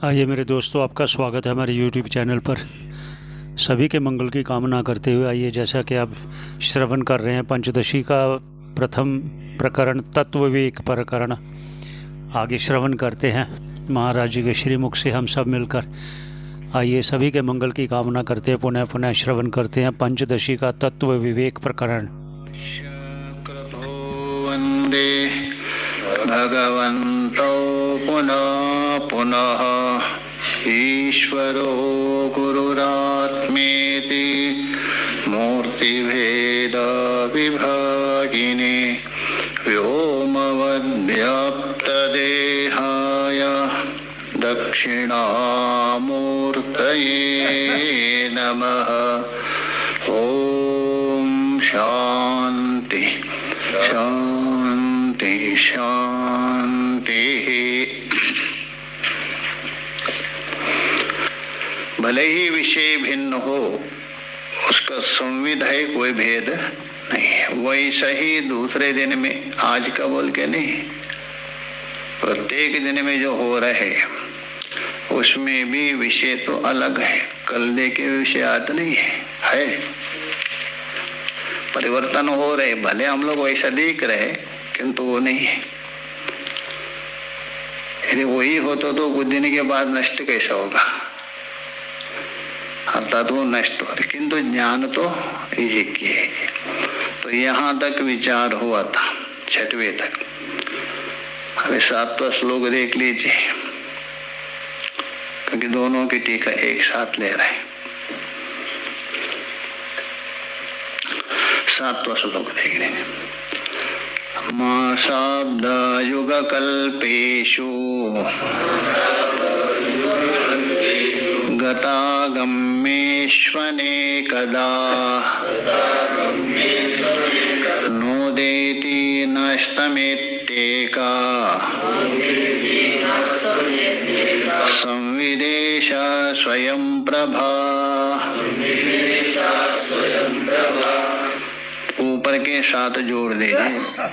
आइए मेरे दोस्तों, आपका स्वागत है हमारे YouTube चैनल पर। सभी के मंगल की कामना करते हुए आइए, जैसा कि आप श्रवण कर रहे हैं पंचदशी का प्रथम प्रकरण तत्व विवेक प्रकरण, आगे श्रवण करते हैं महाराज जी के श्रीमुख से हम सब मिलकर। आइए सभी के मंगल की कामना करते हैं, पुनः पुनः श्रवण करते हैं पंचदशी का तत्व विवेक प्रकरण। वंदे भगवन्तौ पुनः पुनः ईश्वरो गुरुरात्मेति मूर्तिभेद विभागिने व्योमवद्व्याप्तदेहाय दक्षिणामूर्तये नमः। ओम शांति शांति शांति। भले ही विषय भिन्न हो, उसका संविद है, कोई भेद नहीं है। वैसा ही दूसरे दिन में आज का बोल के नहीं, प्रत्येक दिन में जो हो रहे उसमें भी विषय तो अलग है। कल के विषय आते नहीं है, परिवर्तन हो रहे। भले हम लोग वैसा दिख रहे किंतु वो नहीं है। यदि वही हो तो कुछ दिन के बाद नष्ट कैसा होगा, अर्थात वो नष्ट हो रहे, किंतु ज्ञान तो एक ही है। तो यहाँ तक विचार हुआ था, छठवें तक। अभी 7वां श्लोक देख लीजिए, क्योंकि दोनों की टीका एक साथ ले रहे हैं। 7वां श्लोक देख रहे हैं। माशाब्द युग कल्पेषु गतागम्येष्वने कदा नोदेति नष्टमेत्येका संविदेश स्वयं प्रभा। ऊपर के साथ जोड़ दीजिए।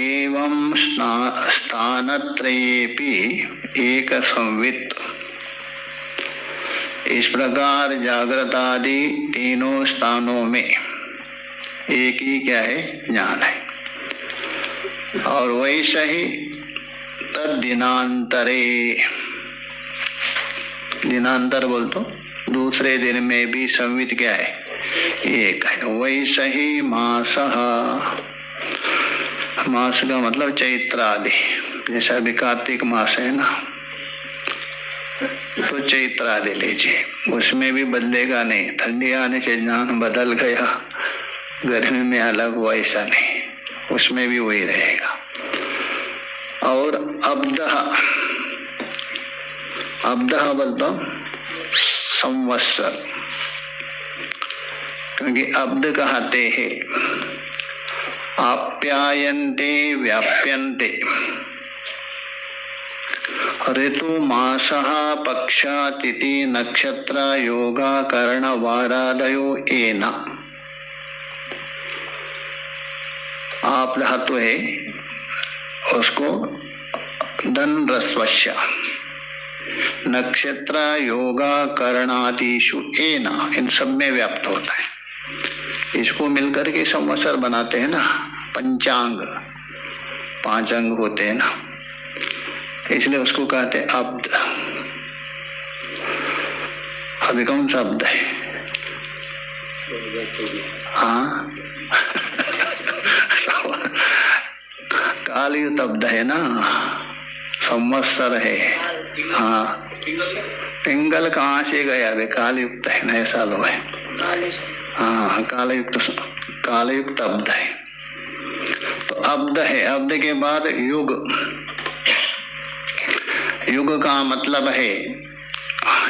एवं स्थानत्रयेपि एक संवित्। इस प्रकार जागृत आदि तीनों स्थानों में एक ही क्या है, ज्ञान है। और वैसा ही तद्दिनांतरे, दिनांतर बोल तो दूसरे दिन में भी संवित क्या है, एक है। वैसा ही मासः, मास का मतलब चैत्र आदि, जैसा अभी कार्तिक मास है ना, तो चैत्र आदि लीजिए, उसमें भी बदलेगा नहीं। ठंडी आने से ज्ञान बदल गया, गर्मी में अलग हुआ, ऐसा नहीं, उसमें भी वही रहेगा। और अब्दः, अब्दः बोलता संवत्सर, क्योंकि अब्द कहते हैं आप्यायन्ते व्याप्यन्ते। ऋतु मासः पक्षा तिथि नक्षत्र योगा कर्ण वारादयो एन। आप धातु है, उसको धन रस्वस्य, नक्षत्र योगा करणादिषु एन, इन सब में व्याप्त होता है। इसको मिलकर के संवत्सर बनाते हैं ना, पंचांग, 5 अंग होते हैं ना, इसलिए उसको कहते हैं अब्द। अभी कौन सा अब्द है? हाँ कालयुक्त अब्द है ना, संवत्सर है। हाँ, पिंगल कहाँ से गया? अभी कालयुक्त है, नए साल हुए। हाँ, कालयुक्त अब्द है। तो अब्द है, अब्द के बाद युग। युग का मतलब है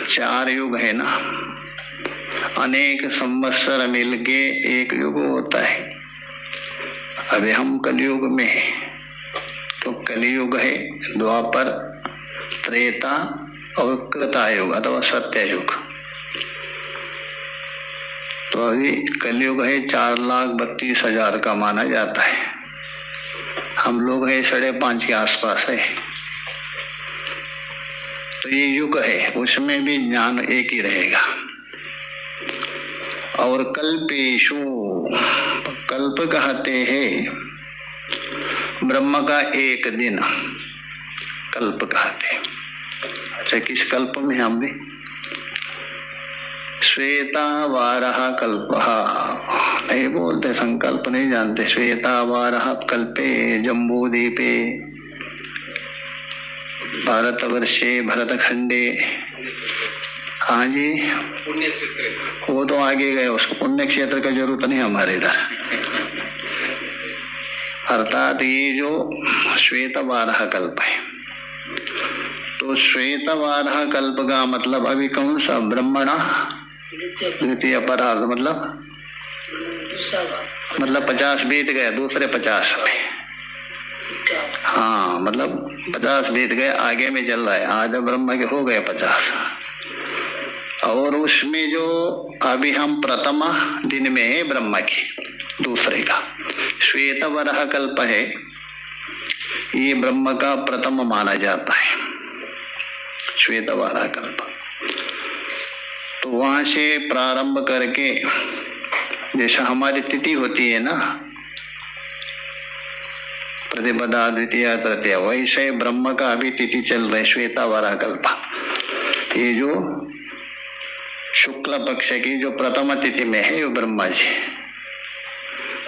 4 युग है ना, अनेक संवत्सर मिलके एक युग होता है। अभी हम कलयुग में है, तो कलियुग है, द्वापर, त्रेता और कृता युग अथवा सत्य युग। तो अभी कलयुग है 4,32,000 का माना जाता है। हम लोग है 5.5 के आसपास है। तो ये युग है, उसमें भी ज्ञान एक ही रहेगा। और कल्पेशु, कल्प कहते हैं ब्रह्म का एक दिन, कल्प कहते हैं। अच्छा, किस कल्प में हम भी? श्वेतावारः कल्पः नहीं बोलते, संकल्प नहीं जानते। श्वेतावारः कल्पे जम्बूद्वीपे भारतवर्षे भरतखंडे। हाँ जी, वो तो आगे गए, उसको पुण्य क्षेत्र का जरूरत नहीं हमारे इधर। अर्थात ये जो श्वेतवारः कल्प है, तो श्वेतवारः कल्प का मतलब अभी कौन सा? ब्रह्मणा द्वितीय परार्ध, मतलब 50 बीत गए, दूसरे 50 में। हाँ, मतलब 50 बीत गए, आगे में चल रहा है। आज ब्रह्म के हो गए 50। और उसमें जो अभी हम प्रथम दिन में है ब्रह्म के, दूसरे का श्वेतवारः कल्प है, ये ब्रह्म का प्रथम माना जाता है, श्वेतवारः कल्प। तो वहां से प्रारंभ करके, जैसा हमारी तिथि होती है ना, प्रतिपदा द्वितीय तृतीय, वैसे ब्रह्म का अभी तिथि चल रहा है श्वेतवारः कल्प। ये जो शुक्ल पक्ष की जो प्रथम तिथि में है वो ब्रह्मा जी,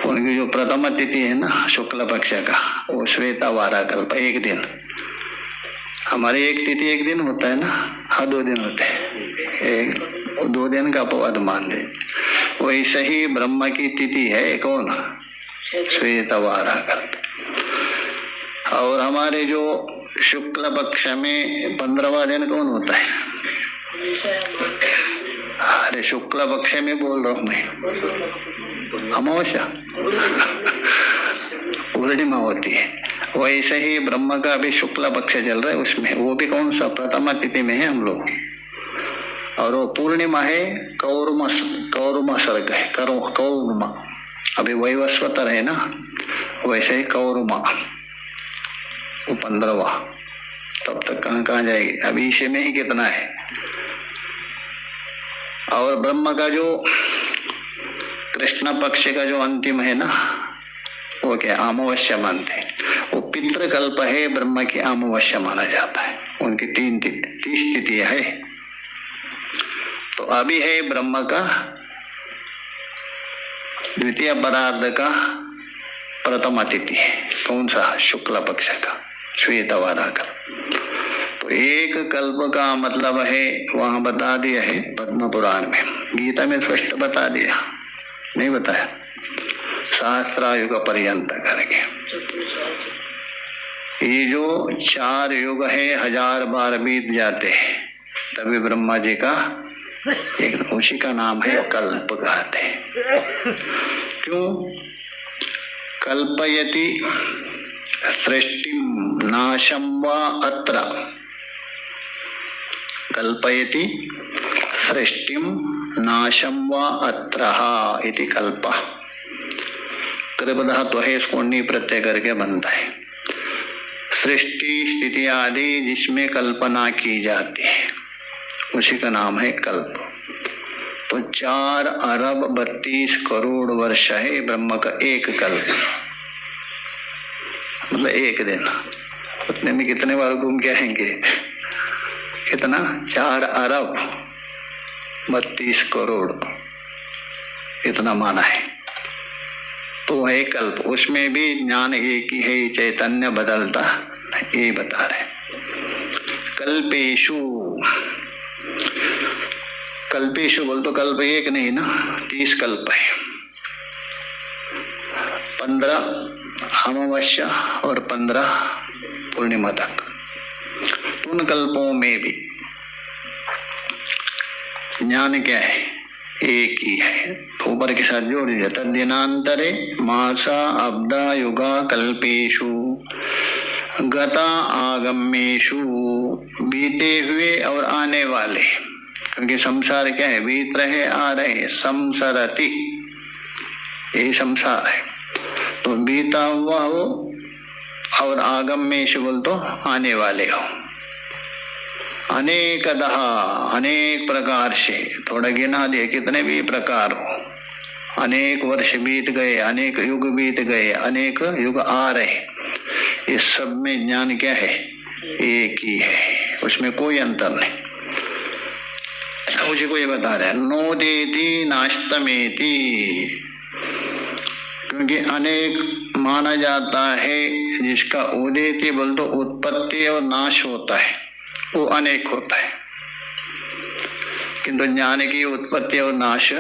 उनकी जो प्रथम तिथि है ना शुक्ल पक्ष का, वो श्वेतवारः कल्प एक दिन। हमारी एक तिथि एक दिन होता है ना, हाँ 2 दिन होते हैं, 2 दिन का अपवाद मान दे। वैसे ही ब्रह्म की तिथि है कौन? श्वेतवारः कल्प। और हमारे जो शुक्ल पक्ष में 15वां दिन कौन होता है? अरे शुक्ल पक्ष में बोल रहा हूं मैं, अमावस्या पूर्णिमा होती है। वैसे ही ब्रह्म का भी शुक्ल पक्ष चल रहा है, उसमें वो भी कौन सा? प्रथम तिथि में है हम लोग। और वो पूर्णिमा है, कौर्म सर्ग है, कौर्म। अभी वैवस्वतर है ना, वैसे ही कौर्मा वो 15वां। तब तक कहाँ जाएगी? अभी इसे में ही कितना है। और ब्रह्म का जो कृष्ण पक्ष का जो अंतिम है ना, वो क्या? अमावस्या मानते हैं। वो पितृकल्प है, ब्रह्म की अमावस्या माना जाता है। उनकी 30 तिथियां है। तो अभी है ब्रह्म का द्वितीय परार्ध का प्रथम तिथि है, कौन सा? शुक्ल पक्ष का श्वेतवारः कल्प। तो एक कल्प का मतलब है, वहां बता दिया है पद्म पुराण में, गीता में स्पष्ट बता दिया, नहीं बताया? सहस्रायुग पर्यंत करके। ये जो 4 युग है 1000 बार बीत जाते हैं, तभी ब्रह्मा जी का एक, उसी का नाम है कल्प कहते हैं। क्यों? कल्पयति सृष्टिम नाशम वा अत्र, कल्पयति सृष्टिम नाशम वा अत्र इति कल्पः। कृप धातु है, इसको नी प्रत्यय करके बनता है। सृष्टि स्थिति आदि जिसमें कल्पना की जाती है, उसी का नाम है कल्प। तो 4 अरब 32 करोड़ वर्ष है ब्रह्म का एक कल्प, मतलब एक दिन। उतने में कितने बार घूम के आएंगे? कितना? 4 अरब 32 करोड़, इतना माना है। तो है कल्प, उसमें भी ज्ञान एक ही है, चैतन्य बदलता, ये बता रहे। कल्पेशु, कल्पेशु बोल तो कल्प एक नहीं ना, 30 कल्प है। 15 अमावस्या और 15 पूर्णिमा तक। उन कल्पों में भी ज्ञान क्या है? एक ही है। तो ऊपर के साथ जोड़ दिया, तद्दिनांतरे मासा अब्दा युगा कल्पेशु गता आगमेशु, बीते हुए और आने वाले, क्योंकि संसार क्या है? बीत रहे आ रहे, संसरति, यही संसार है। तो बीता हुआ हो और आगमेशु बोल तो आने वाले हो। अनेकदः अनेक प्रकार से, थोड़ा गिना दे कितने भी प्रकार हो, अनेक वर्ष बीत गए, अनेक युग बीत गए, अनेक युग आ रहे, इस सब में ज्ञान क्या है? एक ही है, उसमें कोई अंतर नहीं। मुझे को ये बता रहा है, नोदेति नास्तमेति, क्योंकि अनेक माना जाता है जिसका उदेति बोल तो उत्पत्ति और नाश होता है, वो अनेक होता है, किंतु ज्ञान की उत्पत्ति और नाश है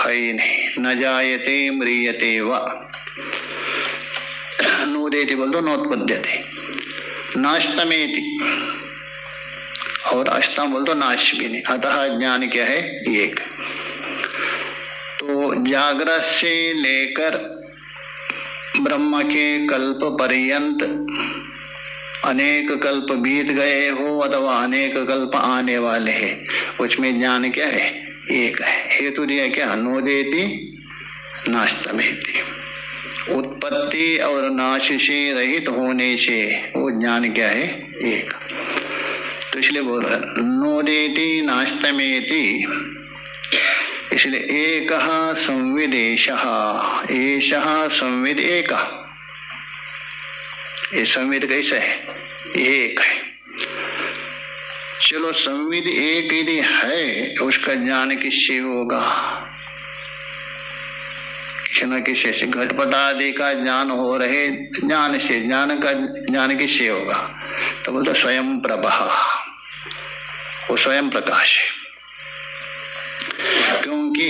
ही नहीं। न जायते म्रियते व, नोदेति बोल दो नोत्पद्यते, नास्तमेति, और अष्टम बोल दो नाश भी नहीं। अतः ज्ञान क्या है? एक। तो जागृत से लेकर ब्रह्म के कल्प पर्यंत अनेक कल्प बीत गए हो अथवा अनेक कल्प आने वाले हैं, उसमें ज्ञान क्या है? एक है। हेतु दिया क्या? नोदेति नास्तमेति, उत्पत्ति और नाश से रहित होने से वो ज्ञान क्या है? एक। तो इसलिए बोल रहा नोदेति नास्तमेति, इसलिए एक संविदेशः, एषः संविद एक। ये संविद कैसे है? एक है। चलो संविद एक यदि है, उसका ज्ञान किससे होगा? किसी न किसी से। घटपट आदि का ज्ञान हो रहे ज्ञान से, ज्ञान का ज्ञान किससे होगा? तो बोलते स्वयं प्रभा, वो स्वयं प्रकाश है। क्योंकि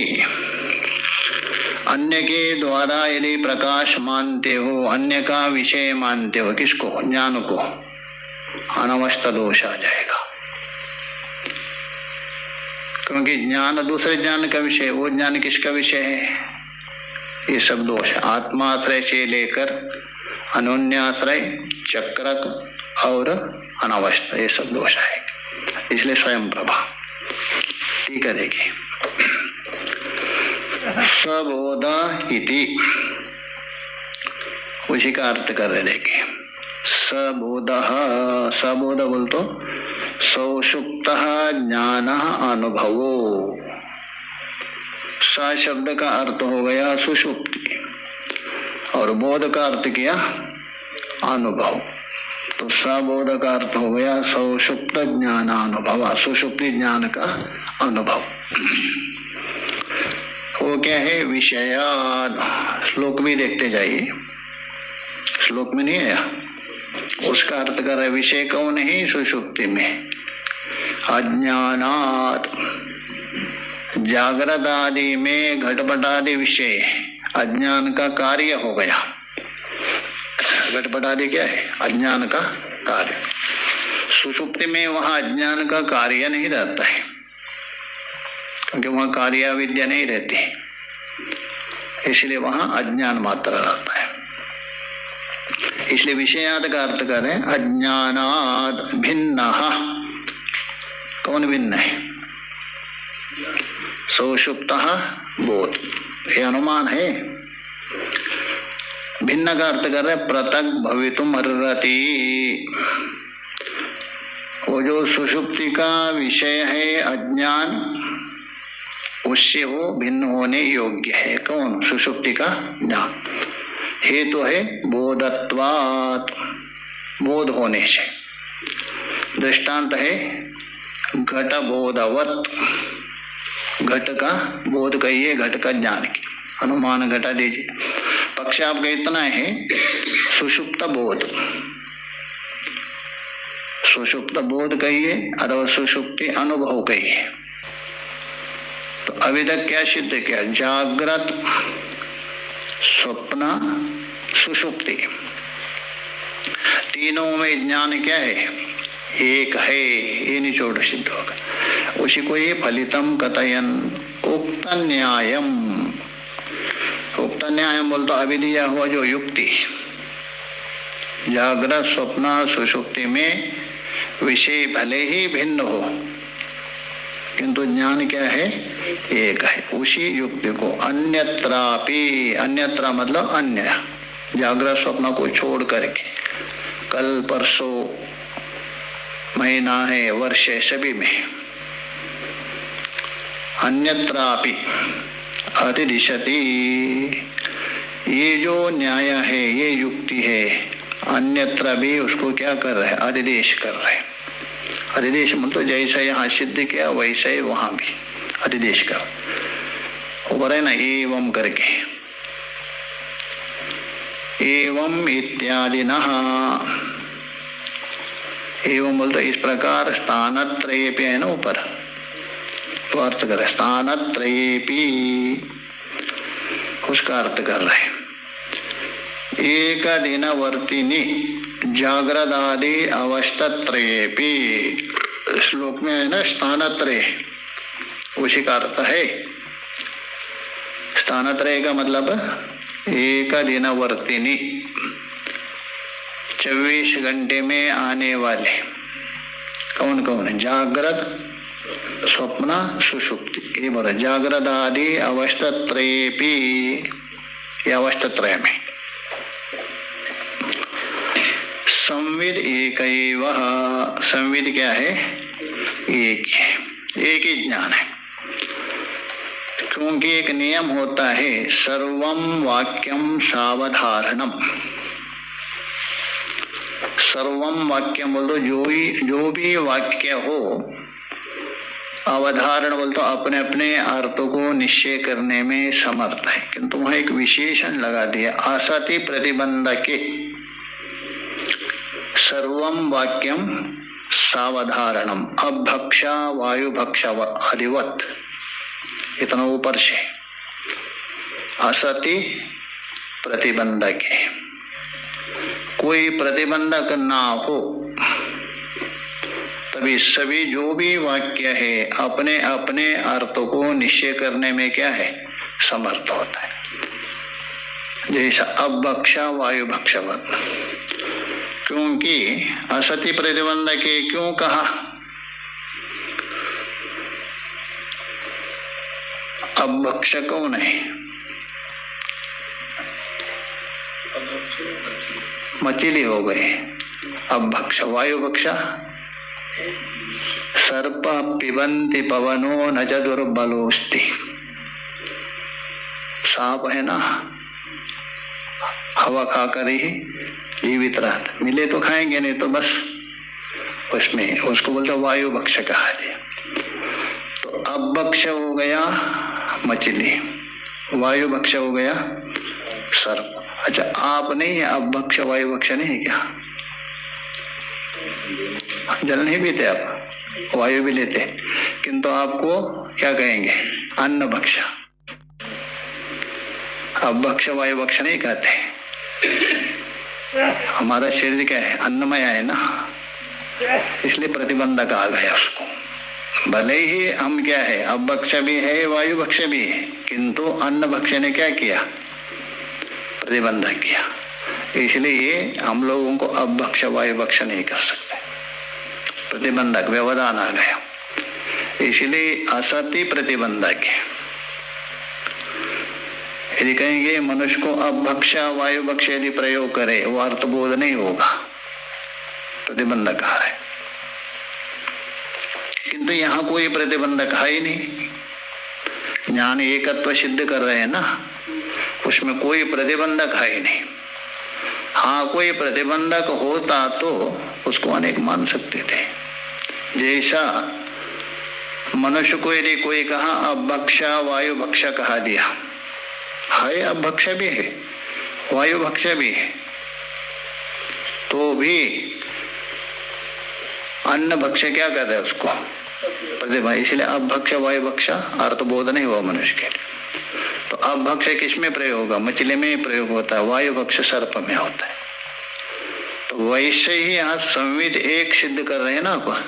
अन्य के द्वारा यदि प्रकाश मानते हो, अन्य का विषय मानते हो, किसको? ज्ञान को, अनवस्था दोष आ जाएगा। क्योंकि ज्ञान दूसरे ज्ञान का विषय, वो ज्ञान किसका विषय है? ये सब दोष है। आत्माश्रय से लेकर अनन्याश्रय, चक्रक और अनवस्था, ये सब दोष है। इसलिए स्वयं प्रभा। ठीक है, देखिए सबोध इति, उसी का अर्थ कर रहे। देखिए सबोध, सबोध बोल तो सौषुप्त ज्ञान अनुभवो। स शब्द का अर्थ हो गया सुषुप्ति और बोध का अर्थ किया अनुभव। तो सबोध का अर्थ हो गया सौषुप्त ज्ञान अनुभव, सुषुप्ति ज्ञान का अनुभव। वो क्या है? विषयाद। श्लोक भी देखते जाइए, श्लोक में नहीं आया, उसका अर्थ कर रहे विषय कौन है? सुषुप्ति में अज्ञानात। जागृत आदि में घटपट आदि विषय अज्ञान का कार्य हो गया। घटपट आदि क्या है? अज्ञान का कार्य। सुषुप्ति में वहां अज्ञान का कार्य नहीं रहता है, क्योंकि वहां कार्य विद्या नहीं रहती, इसलिए वहां अज्ञान मात्र रहता है। इसलिए विषयाद का अर्थ करें अज्ञानाद भिन्न। कौन भिन्न है? सुषुप्त बोध, ये अनुमान है। भिन्न का अर्थ कर रहे पृथक भवितुम अर्हति। वो जो सुषुप्ति का विषय है अज्ञान, उससे वो भिन्न होने योग्य है। कौन? सुषुप्ति का ज्ञान। हेतु है बोधत्वात्, बोध होने से। दृष्टांत है घट बोधवत, घट का बोध कहिए, घट का ज्ञान की अनुमान घटा दीजिए। पक्ष आपका इतना है सुषुप्त बोध, सुषुप्त बोध कहिए अथवा सुषुप्ति अनुभव कहिए। तो अभी तक क्या सिद्ध किया? जागृत, स्वप्न, सुषुप्ति, तीनों में ज्ञान क्या है? एक है। ये निचोड़ सिद्ध होगा। उसी को ये फलितम कथयन उक्त न्यायम। उक्त न्यायम बोलते अभी दिया हुआ जो युक्ति, जागृत, स्वप्न, सुषुप्ति में विषय भले ही भिन्न हो, किंतु ज्ञान क्या है? एक है। उसी युक्ति को अन्यत्रापि, अन्यत्र मतलब अन्य, जागृत स्वप्न को छोड़ करके, कल परसों महीना है, वर्ष है, सभी में। अन्यत्रापि अधिदिशति, ये जो न्याय है, ये युक्ति है, अन्यत्र भी उसको क्या कर रहे हैं? अधिदेश कर रहे हैं। अधिदेश मतलब जैसा यहाँ सिद्ध किया वैसा ही वहां भी अधिदेश कर, ऊपर है ना एवं करके, एवं इत्यादि न, एवं बोलते इस प्रकार स्थानत्रये पे है ना ऊपर, तो अर्थ कर रहे स्थानत्रये भी, उसका अर्थ कर रहे। एक दिनवर्तिनी जागृदादि अवस्थत्रयेपि, श्लोक में है ना स्थानत्रय, उसी का अर्थ है। स्थानत्रय का मतलब एक दिनवर्तिनी, 24 घंटे में आने वाले कौन कौन है? जागृत, स्वप्न, सुषुप्ति, ये बोला जागृत आदि अवस्थत्रयेपि, ये अवस्थत्रय में। संविद एक, संविद क्या है? एक है, एक ही ज्ञान है। क्योंकि एक नियम होता है सर्वम वाक्यम सावधारणम, सर्वम वाक्यम बोल दो, जो भी वाक्य हो, अवधारण बोल तो अपने अपने अर्थों को निश्चय करने में समर्थ है, किंतु वहां एक विशेषण लगा दिया असति प्रतिबंध के, सर्वम वाक्यम सावधारणम अभक्षा वायुभक्षा अधिवत, इतना ऊपर से असति प्रतिबंधक है, कोई प्रतिबंधक ना हो, तभी सभी जो भी वाक्य है अपने अपने अर्थों को निश्चय करने में क्या है? समर्थ होता है। जैसा अभक्षा वायुभक्षवत, क्योंकि असति प्रतिबंधक के क्यों कहा? अभक्ष कौन है? मछली हो गए अभक्ष। वायुभक्षा सर्प पिबंति पवनो न च दुर्बलोस्ति, सांप है ना, हवा खाकर ही जीवित रहता, मिले तो खाएंगे, नहीं तो बस उसमें, उसको बोलते वायु भक्ष कहा गया। तो अभक्ष हो गया मछली, वायु भक्ष हो गया सर्प। अच्छा, आप नहीं है अभक्ष वायु भक्ष नहीं है क्या? जल नहीं पीते आप, वायु भी लेते, किंतु आपको क्या कहेंगे? अन्न भक्ष। अभक्ष वायु भक्ष नहीं कहते। हमारा शरीर क्या है? अन्नमय है ना, इसलिए प्रतिबंधक आ गया उसको। भले ही हम क्या है? अभक्ष भी है वायु भक्ष भी है, किंतु अन्न भक्ष ने क्या किया? प्रतिबंधक किया, इसलिए हम लोगों को अभक्ष वायु भक्ष नहीं कर सकते, प्रतिबंधक व्यवधान आ गया, इसलिए असति प्रतिबंधक है। यदि कहेंगे मनुष्य को अभक्ष वायु भक्ष यदि प्रयोग करे, वो अर्थबोध नहीं होगा, प्रतिबंधक है। किंतु यहाँ कोई प्रतिबंधक है ही नहीं, ज्ञान एकत्व सिद्ध कर रहे हैं ना, उसमें कोई प्रतिबंधक है ही नहीं। हाँ, कोई प्रतिबंधक होता तो उसको अनेक मान सकते थे। जैसा मनुष्य को यदि कोई कहा अभक्ष वायु भक्ष कहा दिया, है अभक्ष भी है वायु भक्ष भी है, तो भी अन्न भक्ष क्या कर रहे हैं उसको? प्रतिभा। इसलिए अभक्ष वायु भक्ष अर्थबोध नहीं हुआ मनुष्य के लिए। तो अभक्ष किस में प्रयोग होगा? मछली में प्रयोग होता है, वायु भक्ष सर्प में होता है। तो वैसे ही यहाँ संविद एक सिद्ध कर रहे हैं ना आप,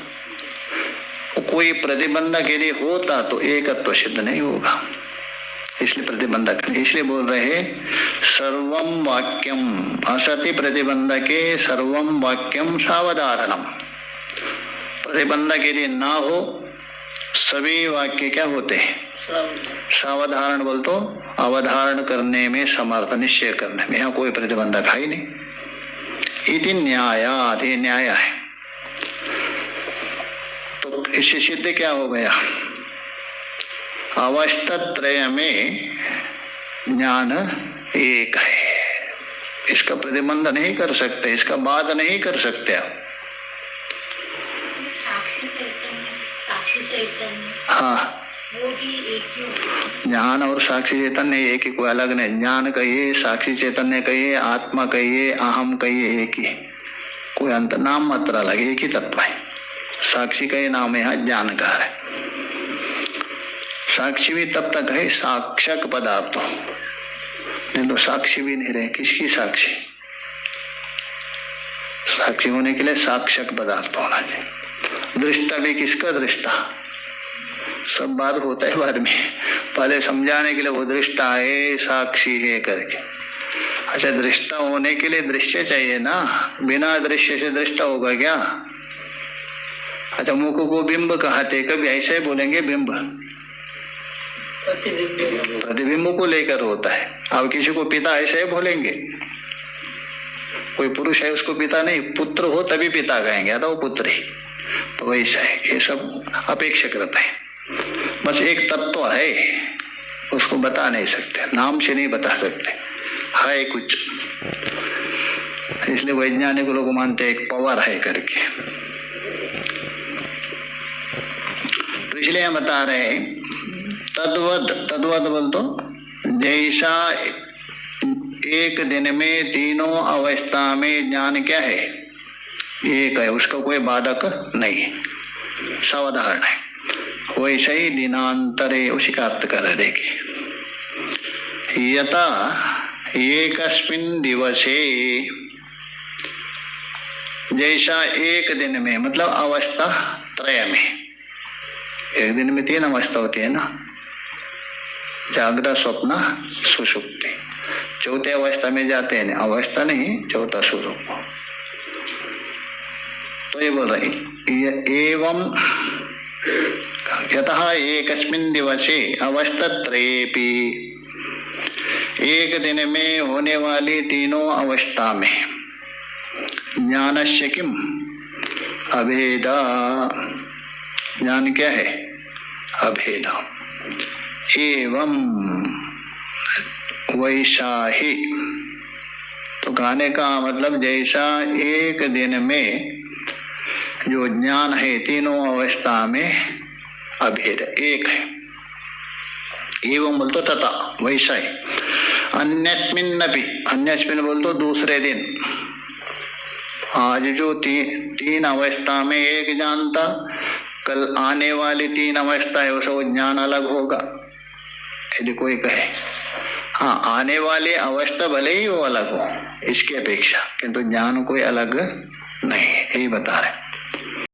कोई प्रतिबंधक यदि होता तो एकत्व सिद्ध नहीं होगा, इसलिए प्रतिबंधक। इसलिए बोल रहे सर्वम वाक्यम असति प्रतिबंधके सर्वम वाक्यम सावधारणम। प्रतिबंधक यदि ना हो, सभी वाक्य क्या होते हैं? सावधारण बोल तो अवधारण करने में समर्थ, निश्चय करने में। यहाँ कोई प्रतिबंधक है ही नहीं। इति न्यायात्, ये न्याय है। इससे सिद्ध क्या हो गया? अवस्थत्रय में ज्ञान एक है। इसका प्रतिबंध नहीं कर सकते, इसका वाद नहीं कर सकते आप। हाँ, वो भी एक ही। ज्ञान और साक्षी चैतन्य एक ही, कोई अलग नहीं। ज्ञान कहिए, साक्षी चैतन्य कहिए, आत्मा कहिए, अहम कहिए, एक ही, कोई अंत नाम मात्र अलग, एक ही तत्व है। साक्षी का ही नाम यहाँ ज्ञानकार है। साक्षी भी तब तक है साक्षक पदार्थ, नहीं तो साक्षी भी नहीं रहे। किसकी साक्षी? साक्षी होने के लिए साक्षक पदार्थ होना चाहिए। दृष्टा भी किसका दृष्टा? सब बात होता है बाद में, पहले समझाने के लिए वो दृष्टा है, साक्षी है करके। अच्छा, दृष्टा होने के लिए दृश्य चाहिए ना, बिना दृश्य से दृष्टा होगा क्या? अच्छा, मुख को बिंब कहते, कभी ऐसे ही बोलेंगे बिंब? प्रतिबिंब को लेकर होता है। अब किसी को पिता ऐसे ही बोलेंगे? कोई पुरुष है उसको पिता नहीं, पुत्र हो तभी पिता कहेंगे, तो वो पुत्र ही। तो वैसा है, ये सब अपेक्षाकृत है। बस एक तत्व है, उसको बता नहीं सकते, नाम से नहीं बता सकते, है कुछ। इसलिए वैज्ञानिक लोग मानते एक पावर है करके। तो इसलिए हम बता रहे हैं तद्वत, तद्वत बोल तो जैसा एक दिन में तीनों अवस्था में ज्ञान क्या है? एक है, उसका कोई बाधक नहीं है, सावधान है। वैसे ही दिनांतरे, उसी का अर्थ कर देखिए, यथा एकस्मिन् दिवसे, जैसा एक दिन में, मतलब अवस्था त्रय में। एक दिन में तीन अवस्था होती है ना, जागृत, स्वप्न, सुषुप्ति। चौथे अवस्था में जाते हैं, अवस्था नहीं, चौथा स्वरूप। तो ये बोल रहे एवं यतः एकस्मिन् दिवसे अवस्थत्रयेपि, एक दिन में होने वाली तीनों अवस्था में ज्ञानस्य किम अभेदा, ज्ञान क्या है? अभेदा। एवं वैसा ही, तो कहने का मतलब जैसा एक दिन में जो ज्ञान है तीनों अवस्था में अभेद एक है। एवं बोल तो तथा, वैसा ही। अन्यस्मिन् भी, अन्यस्मिन् बोल तो दूसरे दिन। आज जो तीन अवस्था में एक ज्ञान था, कल आने वाली तीन अवस्था है उसका ज्ञान अलग होगा, यदि कोई कहे। हाँ, आने वाली अवस्था भले ही वो अलग हो इसकी अपेक्षा, किंतु ज्ञान कोई अलग नहीं है, यही बता रहे।